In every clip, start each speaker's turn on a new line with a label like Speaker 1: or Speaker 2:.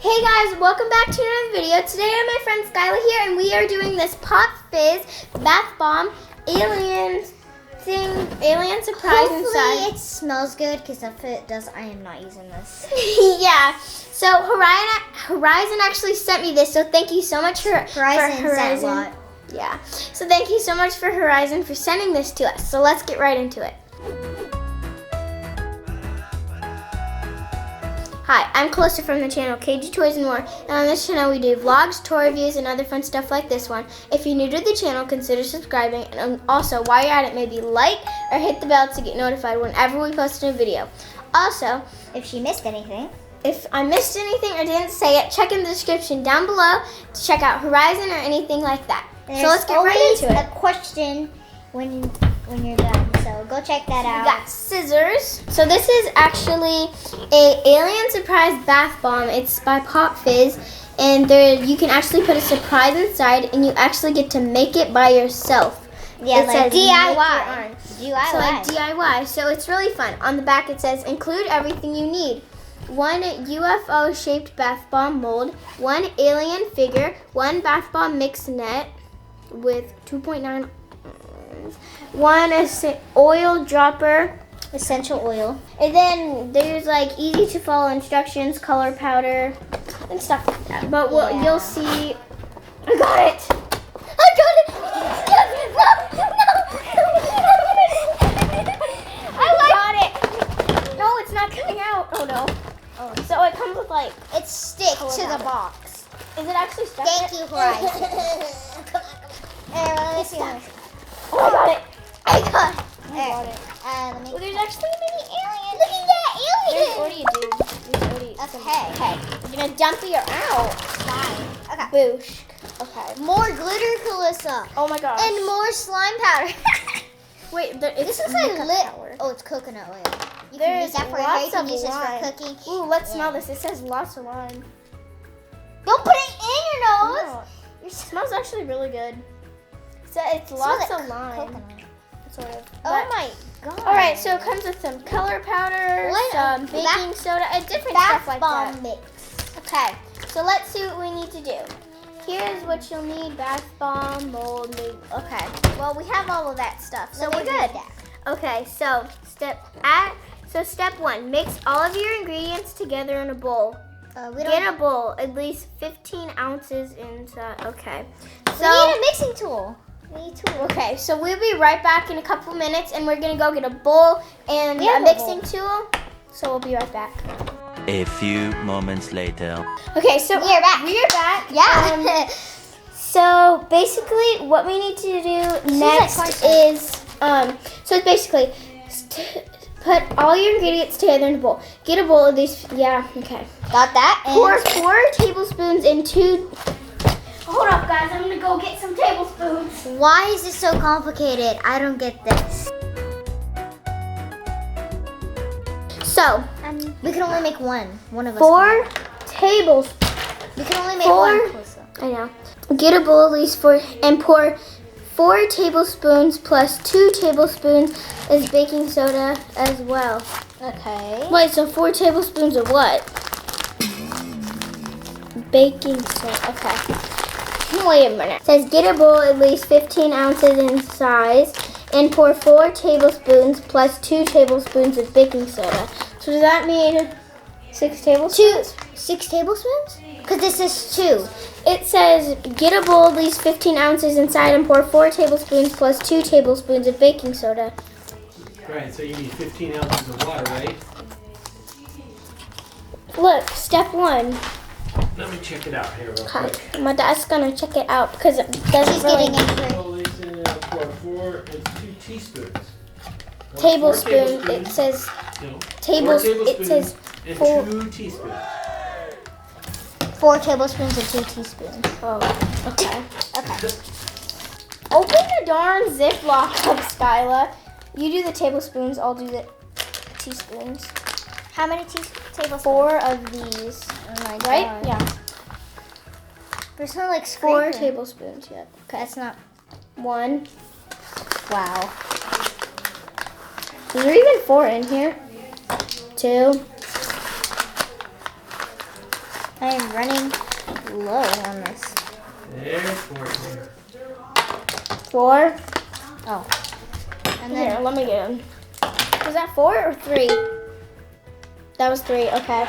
Speaker 1: Hey guys, welcome back to another video. Today I'm my friend Kallissa here and we are doing this PopFizz bath bomb alien surprise
Speaker 2: Hopefully
Speaker 1: inside.
Speaker 2: it smells good because if it does, I am not using this.
Speaker 1: Yeah, so Horizon actually sent me this, so thank you so much for
Speaker 2: Horizon. Sent a lot.
Speaker 1: Yeah, so thank you so much for Horizon for sending this to us. So let's get right into it. Hi, I'm Kallissa from the channel KG Toys and More, and on this channel we do vlogs, toy reviews, and other fun stuff like this one. If you're new to the channel, consider subscribing, and also, while you're at it, maybe like or hit the bell to get notified whenever we post a new video. Also,
Speaker 2: If you missed anything,
Speaker 1: if I missed anything or didn't say it, check in the description down below to check out Horizon or anything like that. So let's get right into
Speaker 2: a
Speaker 1: it.
Speaker 2: question when you're done. So go check that
Speaker 1: We
Speaker 2: out.
Speaker 1: got scissors. So this is actually a alien surprise bath bomb. It's by PopFizz, and you can actually put a surprise inside, and you actually get to make it by yourself.
Speaker 2: Yeah,
Speaker 1: It
Speaker 2: like
Speaker 1: says make your
Speaker 2: DIY.
Speaker 1: own.
Speaker 2: DIY.
Speaker 1: So like DIY. So it's really fun. On the back it says include everything you need. 1 UFO shaped bath bomb mold, 1 alien figure, 1 bath bomb mix net with 2.9 1 oil dropper,
Speaker 2: Essential oil.
Speaker 1: and then there's like easy to follow instructions, color powder, and stuff like that. But what
Speaker 2: Yeah.
Speaker 1: you'll see, I got it! I got it! I got it! No, it's not coming out. Oh no. Oh, so it comes with like,
Speaker 2: It's stick
Speaker 1: Color
Speaker 2: to the
Speaker 1: powder.
Speaker 2: box.
Speaker 1: is it actually stuck?
Speaker 2: Thank you, Horizon. Let me
Speaker 1: It's
Speaker 2: see.
Speaker 1: stuck. Oh, I got it! I got it! I
Speaker 2: Alright.
Speaker 1: got it.
Speaker 2: Let me.
Speaker 1: Well, there's actually a mini alien.
Speaker 2: Look at that
Speaker 1: There's
Speaker 2: alien.
Speaker 1: already a dude. There's already some-
Speaker 2: Okay.
Speaker 1: Okay. You're gonna dump it out.
Speaker 2: Fine. Okay.
Speaker 1: Boosh. Okay.
Speaker 2: More glitter, Kallissa.
Speaker 1: Oh my gosh.
Speaker 2: And more slime powder.
Speaker 1: Wait,
Speaker 2: This is like lit. Oh, it's coconut oil. You can
Speaker 1: There's
Speaker 2: use that for your hair.
Speaker 1: lots
Speaker 2: You can
Speaker 1: of
Speaker 2: use this for
Speaker 1: lime.
Speaker 2: cooking.
Speaker 1: Ooh, let's smell
Speaker 2: Yeah.
Speaker 1: this. It says lots of lime.
Speaker 2: Don't put it in your nose.
Speaker 1: No, it smells actually really good. So it's
Speaker 2: Smells
Speaker 1: lots
Speaker 2: like
Speaker 1: of lime.
Speaker 2: coconut.
Speaker 1: Sort of.
Speaker 2: Oh
Speaker 1: But-
Speaker 2: my god.
Speaker 1: All right, so it comes with some color powder,
Speaker 2: What?
Speaker 1: some baking soda, and different
Speaker 2: bath
Speaker 1: stuff like
Speaker 2: bomb
Speaker 1: that.
Speaker 2: mix.
Speaker 1: Okay, so let's see what we need to do. Here's what you'll need: bath bomb, mold, okay. Well, we have all of that stuff, so
Speaker 2: Let me
Speaker 1: we're
Speaker 2: read
Speaker 1: good.
Speaker 2: that.
Speaker 1: Okay, so step 1: mix all of your ingredients together in a bowl.
Speaker 2: We don't.
Speaker 1: Get a bowl, at least 15 ounces inside. Okay.
Speaker 2: We need a mixing tool. We need tools.
Speaker 1: Okay, so we'll be right back in a couple minutes, and we're gonna go get a bowl and
Speaker 2: We
Speaker 1: a
Speaker 2: have a
Speaker 1: mixing tool. So we'll be right back.
Speaker 3: A few moments later.
Speaker 1: Okay, so
Speaker 2: We are back.
Speaker 1: We are back.
Speaker 2: Yeah.
Speaker 1: So basically, what we need to do next is, so it's basically put all your ingredients together in a bowl. Get a bowl of these. Yeah. Okay.
Speaker 2: Got that. And
Speaker 1: Pour 4 tablespoons into. Hold up, guys. I'm gonna go get some tablespoons.
Speaker 2: why is this so complicated? I don't get this.
Speaker 1: So
Speaker 2: We can only make one. One of us.
Speaker 1: 4 tablespoons.
Speaker 2: We can only make
Speaker 1: 4
Speaker 2: one. Kallissa.
Speaker 1: I know. Get a bowl at least and pour 4 tablespoons plus 2 tablespoons of baking soda as well.
Speaker 2: Okay.
Speaker 1: Wait, so 4 tablespoons of what? Baking soda. Okay. Wait a minute. It says get a bowl at least 15 ounces in size and pour 4 tablespoons plus 2 tablespoons of baking soda. So does that mean 6 tablespoons?
Speaker 2: 6 tablespoons? Because this is 2.
Speaker 1: It says get a bowl at least 15 ounces inside and pour 4 tablespoons plus 2 tablespoons of baking soda.
Speaker 4: Right, so you need 15 ounces of water, right?
Speaker 1: Look, step 1.
Speaker 4: Let me check it out here real
Speaker 1: Okay.
Speaker 4: quick.
Speaker 1: My dad's gonna check it out because it doesn't
Speaker 2: She's
Speaker 1: really
Speaker 2: getting into it.
Speaker 4: Roll these in for 4 and 2 teaspoons. Or 4
Speaker 1: tablespoon. It
Speaker 4: tablespoons.
Speaker 1: says
Speaker 4: No, 4
Speaker 1: tables. It
Speaker 4: tablespoons
Speaker 1: says
Speaker 4: and
Speaker 1: 4.
Speaker 4: 2 teaspoons.
Speaker 2: 4 tablespoons and 2 teaspoons.
Speaker 1: Oh, okay. Okay. Open the darn Ziploc up, Skyla. You do the tablespoons. I'll do the teaspoons.
Speaker 2: How many tablespoons?
Speaker 1: 4 of these.
Speaker 2: Oh my god.
Speaker 1: Right? Yeah.
Speaker 2: There's no like
Speaker 1: 4
Speaker 2: scraping.
Speaker 1: tablespoons. Yep. Okay.
Speaker 2: That's not.
Speaker 1: 1.
Speaker 2: Wow.
Speaker 1: Is there even 4 in here? 2.
Speaker 2: I am running low on this.
Speaker 4: There's 4 here.
Speaker 1: 4.
Speaker 2: Oh. And
Speaker 1: Here,
Speaker 2: then
Speaker 1: let me get them. Was that 4 or 3? That was 3. Okay.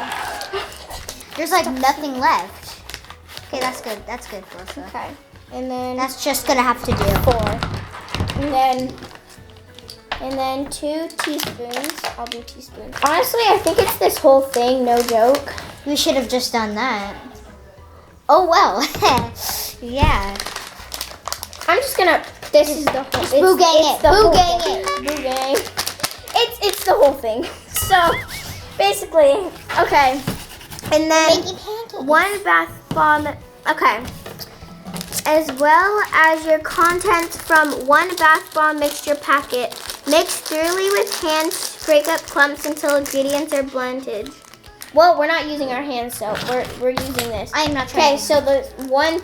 Speaker 2: there's like nothing left. Okay, that's good. That's good, Kallissa.
Speaker 1: Okay. And then
Speaker 2: That's just gonna have to do.
Speaker 1: 4. And then 2 teaspoons. I'll do teaspoons. Honestly, I think it's this whole thing, no joke.
Speaker 2: We should have just done that. Oh well. Yeah.
Speaker 1: I'm just gonna. This is the whole.
Speaker 2: Just boo gang it. Boo gang
Speaker 1: it. Boo gang. It's the whole thing. So basically, okay. And then
Speaker 2: Making pancakes.
Speaker 1: 1 bath bomb. Okay. As well as your contents from 1 bath bomb mixture packet. Mix thoroughly with hands. Break up clumps until ingredients are blended. Well, we're not using our hands, so we're using this.
Speaker 2: I am not trying.
Speaker 1: Okay, so the one.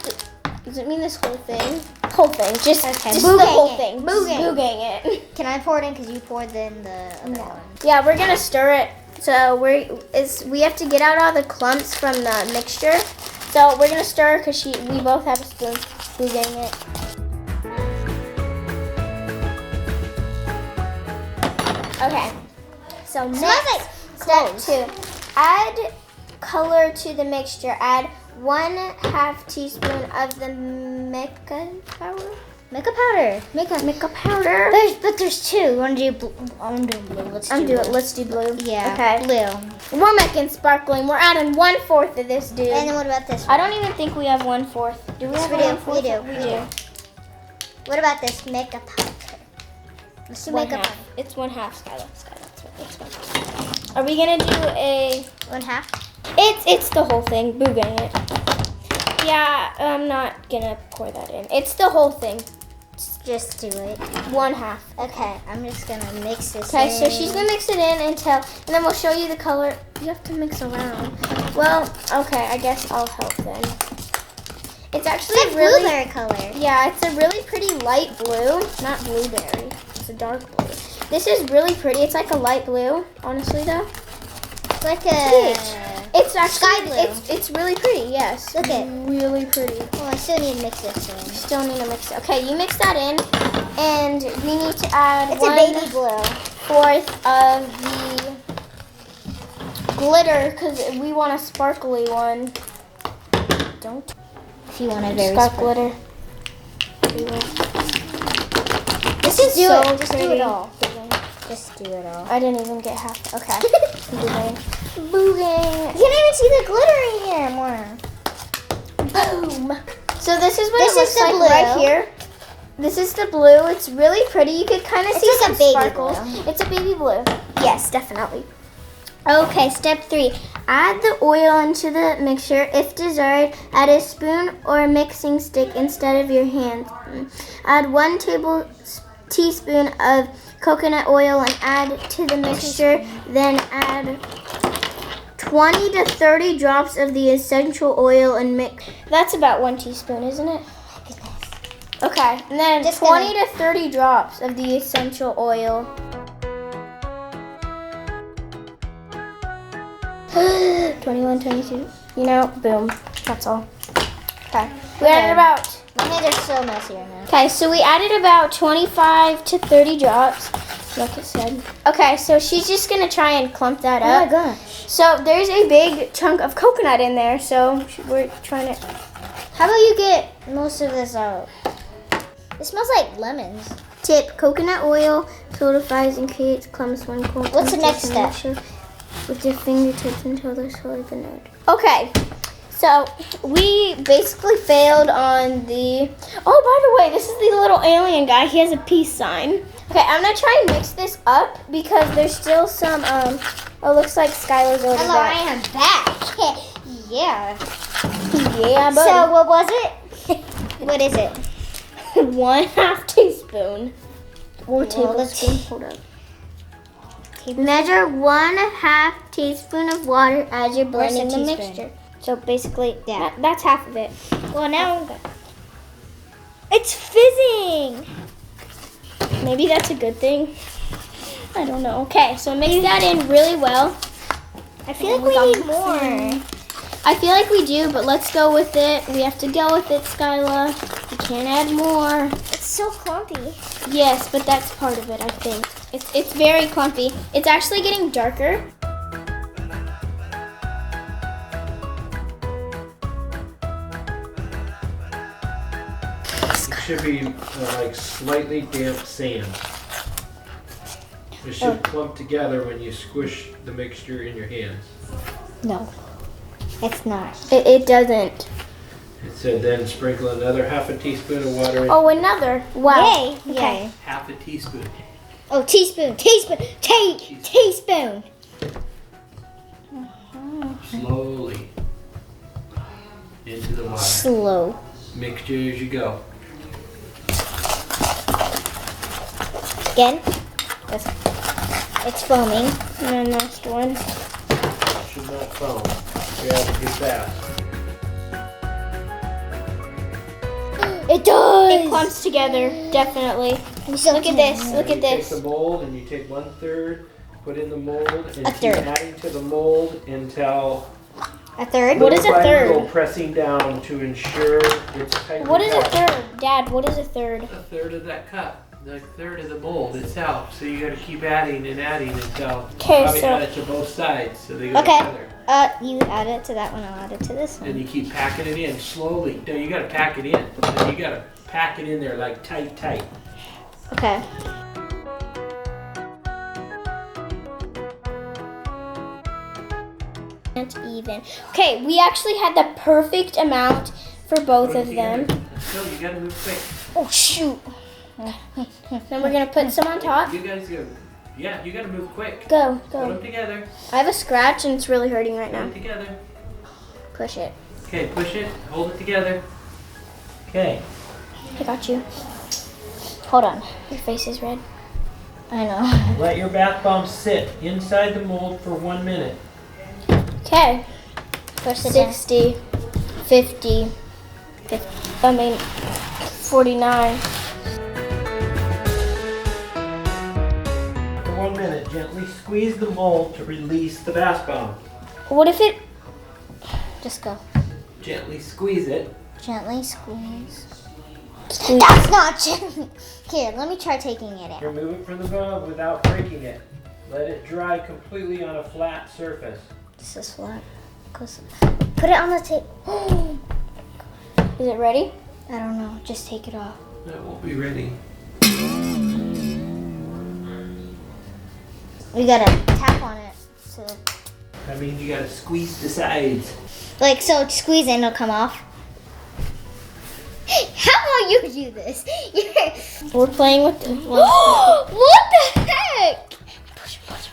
Speaker 1: Does it mean this whole thing? Whole thing. Just
Speaker 2: Boo
Speaker 1: the
Speaker 2: gang
Speaker 1: whole
Speaker 2: it.
Speaker 1: thing.
Speaker 2: Boo gang.
Speaker 1: Boo gang it.
Speaker 2: Can I pour it in? Because you poured in the other one.
Speaker 1: Yeah, we're gonna stir it. So we have to get out all the clumps from the mixture. So we're gonna stir because we both have a spoon. Boo gang it. Okay. So
Speaker 2: Smells
Speaker 1: next,
Speaker 2: like
Speaker 1: step
Speaker 2: cloves.
Speaker 1: 2. Add color to the mixture. Add 1/2 teaspoon of the mica powder.
Speaker 2: Mica powder.
Speaker 1: Mica powder.
Speaker 2: There's 2. You want to do blue? I'm doing blue. Let's do blue.
Speaker 1: Let's do blue.
Speaker 2: Yeah.
Speaker 1: Okay.
Speaker 2: Blue.
Speaker 1: We're making sparkling. We're adding 1/4 of this, dude.
Speaker 2: And then what about this
Speaker 1: I
Speaker 2: one?
Speaker 1: don't even think we have 1/4. Do we
Speaker 2: Yes,
Speaker 1: have
Speaker 2: we do.
Speaker 1: 1/4?
Speaker 2: We do. What about this mica powder? Let's do mica powder.
Speaker 1: It's 1/2, Skylar. That's one. Are we gonna do a?
Speaker 2: 1/2.
Speaker 1: It's the whole thing. Boo gang it. Yeah, I'm not gonna pour that in. It's the whole thing.
Speaker 2: Just do it.
Speaker 1: 1/2.
Speaker 2: Okay, I'm just gonna mix this.
Speaker 1: Okay,
Speaker 2: in.
Speaker 1: so she's gonna mix it in and then we'll show you the color. You have to mix around. Well, okay, I guess I'll help then. It's actually
Speaker 2: It's a
Speaker 1: really,
Speaker 2: blueberry color.
Speaker 1: yeah, it's a really pretty light blue. Not blueberry. It's a dark blue. This is really pretty. It's like a light blue, honestly though.
Speaker 2: It's like a.
Speaker 1: It's actually
Speaker 2: Sky blue.
Speaker 1: It's really pretty. Yes.
Speaker 2: Look it.
Speaker 1: Really pretty.
Speaker 2: Oh, I still need to mix this in.
Speaker 1: Still need to mix it. Okay, you mix that in, and we need to add
Speaker 2: It's a baby blue.
Speaker 1: 1/4 of the glitter because we want a sparkly one. Don't.
Speaker 2: If you want a very
Speaker 1: Got
Speaker 2: sparkly.
Speaker 1: glitter.
Speaker 2: Just do
Speaker 1: so
Speaker 2: it. Just do
Speaker 1: pretty.
Speaker 2: it all. Just do it all.
Speaker 1: I didn't even get half. Okay. Booging. Booging.
Speaker 2: You can't even see the glitter in here more.
Speaker 1: Boom. So this is what
Speaker 2: This
Speaker 1: it looks
Speaker 2: is the
Speaker 1: like
Speaker 2: blue.
Speaker 1: right here. This is the blue. It's really pretty. You could kind of
Speaker 2: It's
Speaker 1: see
Speaker 2: like a
Speaker 1: some
Speaker 2: baby
Speaker 1: sparkles.
Speaker 2: blue.
Speaker 1: It's a baby blue. Yes, definitely. Okay, step 3. Add the oil into the mixture. If desired, add a spoon or mixing stick instead of your hand. Add 1 tablespoon of coconut oil and add to the mixture. Then add 20 to 30 drops of the essential oil and mix. That's about 1 teaspoon, isn't it? Okay, and then
Speaker 2: Just
Speaker 1: 20 to 30 drops of the essential oil. 21, 22. You know, boom. That's all. Okay. We added about.
Speaker 2: My hands are so messy right now.
Speaker 1: Okay, so we added about 25 to 30 drops, like it said. Okay, so she's just gonna try and clump that
Speaker 2: Oh my
Speaker 1: up.
Speaker 2: gosh.
Speaker 1: So there's a big chunk of coconut in there, so we're trying to.
Speaker 2: How about you get most of this out? It smells like lemons.
Speaker 1: Tip: coconut oil solidifies and creates clumps when cold.
Speaker 2: What's the next step?
Speaker 1: Mixture with your fingertips until they're solid but node. Okay, so we basically failed on the. Oh, by the way, this is the little alien guy. He has a peace sign. Okay, I'm gonna try and mix this up because there's still some. Oh, looks like Skylar's already
Speaker 2: Hello,
Speaker 1: back.
Speaker 2: I am back. Yeah.
Speaker 1: Yeah, buddy.
Speaker 2: So what was it? What is it?
Speaker 1: 1/2 teaspoon. Or
Speaker 2: Well,
Speaker 1: tablespoon. Hold up. Measure 1/2 teaspoon of water as you're blending the
Speaker 2: teaspoon?
Speaker 1: mixture. So basically,
Speaker 2: Yeah.
Speaker 1: that's half of it.
Speaker 2: Well, now it's fizzing.
Speaker 1: Maybe that's a good thing. I don't know. Okay, so mix that in really well.
Speaker 2: I feel like we need more.
Speaker 1: I feel like we do, but let's go with it. We have to go with it, Skyla. We can't add more.
Speaker 2: It's so clumpy.
Speaker 1: Yes, but that's part of it, I think. It's very clumpy. It's actually getting darker.
Speaker 4: It should be like slightly damp sand. It should clump together when you squish the mixture in your hands.
Speaker 2: No, it's not.
Speaker 1: It doesn't.
Speaker 4: It said then sprinkle another half a teaspoon of water in.
Speaker 1: Oh, another. Wow.
Speaker 2: Yay.
Speaker 1: Okay.
Speaker 2: Yay.
Speaker 4: Half a teaspoon.
Speaker 2: Oh, teaspoon. Teaspoon.
Speaker 4: Slowly into the water.
Speaker 2: Slow.
Speaker 4: Mixture as you go.
Speaker 2: Again. It's foaming.
Speaker 1: And the next one.
Speaker 4: Should not foam. You have to be fast.
Speaker 2: It does.
Speaker 1: It clumps together, definitely. Look at this. Look at
Speaker 4: You
Speaker 1: this.
Speaker 4: take the mold and you take 1/3, put in the mold, and
Speaker 2: A
Speaker 4: keep
Speaker 2: third.
Speaker 4: adding to the mold until
Speaker 2: A third.
Speaker 1: What is a
Speaker 4: little by
Speaker 1: third?
Speaker 4: little pressing down to ensure it's tightly
Speaker 1: What is a
Speaker 4: packed.
Speaker 1: third? Dad, what is a third?
Speaker 4: A third of that cup. The third of the mold itself. So you got to keep adding and adding until
Speaker 1: Okay,
Speaker 4: probably
Speaker 1: so-
Speaker 4: add it to both sides so they go
Speaker 2: Okay.
Speaker 4: together.
Speaker 2: You add it to that one. I'll add it to this
Speaker 4: And
Speaker 2: one.
Speaker 4: you keep packing it in slowly. No, you got to pack it in. And you got to pack it in there like tight.
Speaker 2: Okay.
Speaker 1: And even. Okay, we actually had the perfect amount for both
Speaker 4: Put it
Speaker 1: of them.
Speaker 4: together. Still, you got to move quick.
Speaker 1: Oh, shoot. Then we're going to put some on top.
Speaker 4: You guys go. Yeah, you got to move quick.
Speaker 1: Go,
Speaker 4: Put
Speaker 1: go.
Speaker 4: them together.
Speaker 1: I have a scratch and it's really hurting right
Speaker 4: Put
Speaker 1: now.
Speaker 4: them together.
Speaker 1: Push it.
Speaker 4: Okay, push it. Hold it together. Okay.
Speaker 1: I got you.
Speaker 2: Hold on.
Speaker 1: Your face is red.
Speaker 2: I know.
Speaker 4: Let your bath bomb sit inside the mold for 1 minute.
Speaker 1: Okay.
Speaker 2: Push it down.
Speaker 1: 60, 50, 49.
Speaker 4: For 1 minute, gently squeeze the mold to release the bath bomb.
Speaker 1: What if it...
Speaker 2: Just go.
Speaker 4: Gently squeeze it.
Speaker 2: Gently squeeze. That's not gently. Here, let me try taking it out.
Speaker 4: Remove it from the bomb without breaking it. Let it dry completely on a flat surface.
Speaker 2: This is flat. Put it on the table.
Speaker 1: Is it ready?
Speaker 2: I don't know. Just take it off.
Speaker 4: That won't be ready.
Speaker 2: We gotta tap on it. So,
Speaker 4: That means you gotta squeeze the sides.
Speaker 2: like, so squeeze it and it'll come off. How about you do this?
Speaker 1: We're playing with the...
Speaker 2: What the heck?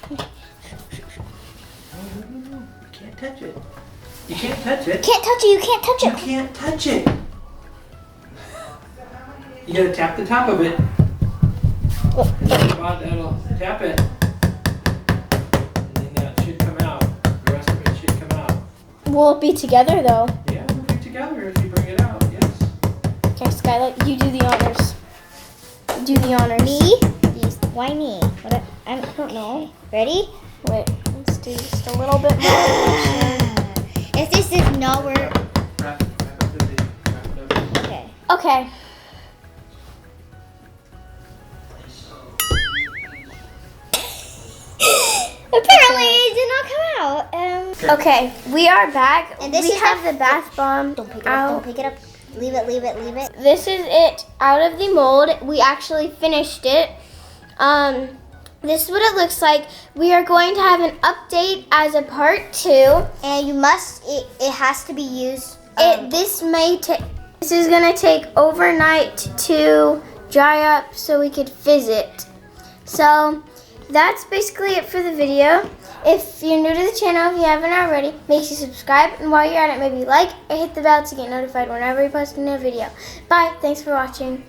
Speaker 4: No. You can't touch it. You can't touch it.
Speaker 2: Can't touch it. You can't touch
Speaker 4: You
Speaker 2: it.
Speaker 4: can't touch it. You gotta tap the top of it. That'll tap it. And then that should come out. The rest of it should come out.
Speaker 1: Will it be together, though?
Speaker 4: Yeah, we'll be together if you bring it out, yes.
Speaker 1: Okay, Skylar, you do the honors. Do the honors.
Speaker 2: Me? Why me? What? I don't know. Ready?
Speaker 1: Wait, let's do just a little bit more.
Speaker 2: If this is not where.
Speaker 4: Wrap it up the video. Wrap it up.
Speaker 2: Okay.
Speaker 1: Okay.
Speaker 2: Apparently, it did not come out.
Speaker 1: Okay, we are back.
Speaker 2: And this
Speaker 1: we
Speaker 2: is
Speaker 1: have
Speaker 2: the-
Speaker 1: the bath bomb
Speaker 2: Don't pick it up.
Speaker 1: out.
Speaker 2: Don't pick it up. Leave it. Leave it. Leave it.
Speaker 1: This is it out of the mold. We actually finished it. This is what it looks like. We are going to have an update as a part 2.
Speaker 2: And you must. It has to be used.
Speaker 1: This is gonna take overnight to dry up so we could fizz it. So that's basically it for the video. If you're new to the channel, if you haven't already, make sure you subscribe, and while you're at it, maybe like or hit the bell to get notified whenever we post a new video. Bye, thanks for watching.